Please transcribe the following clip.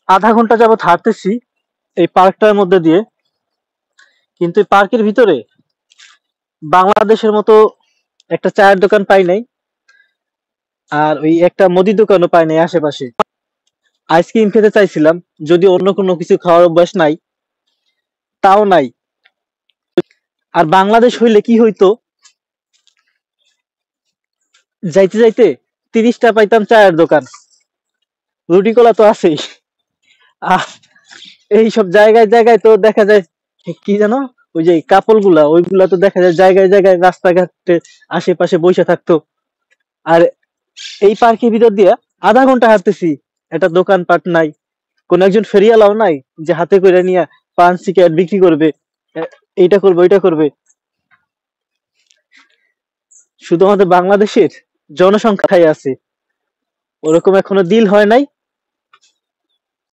আধা ঘন্টা যাবত হাঁটতেছি এই পার্কটার মধ্যে দিয়ে, কিন্তু এই পার্কের ভিতরে বাংলাদেশের মতো একটা চায়ের দোকান পাই নাই, আর ওই একটা মুদির দোকানও পাই নাই আশেপাশে। আইসক্রিম খেতে চাইছিলাম, যদি অন্য কোনো কিছু খাওয়ার অভ্যাস নাই, তাও নাই। আর বাংলাদেশ হইলে কি হইতো, যাইতে যাইতে 30টা পাইতাম চায়ের দোকান, রুটি কলা তো আছেই। আহ এইসব জায়গায় জায়গায় তো দেখা যায় কি জানো, ওই যে কাপল গুলা ওইগুলা তো দেখা যায় জায়গায় জায়গায় রাস্তাঘাটে আশেপাশে বসে থাকতো। আর এই পার্কের ভিতর দিয়ে আধা ঘন্টা হাঁটতেছি, একটা দোকানপাট নাই, কোন একজন ফেরিয়ালাও নাই যে হাতে করে নিয়ে পান সিগারেট বিক্রি করবে, এ- এইটা করবে ওইটা করবে। শুধু আমাদের বাংলাদেশের জনসংখ্যাই আছে, ওরকম এখনো দিল হয় নাই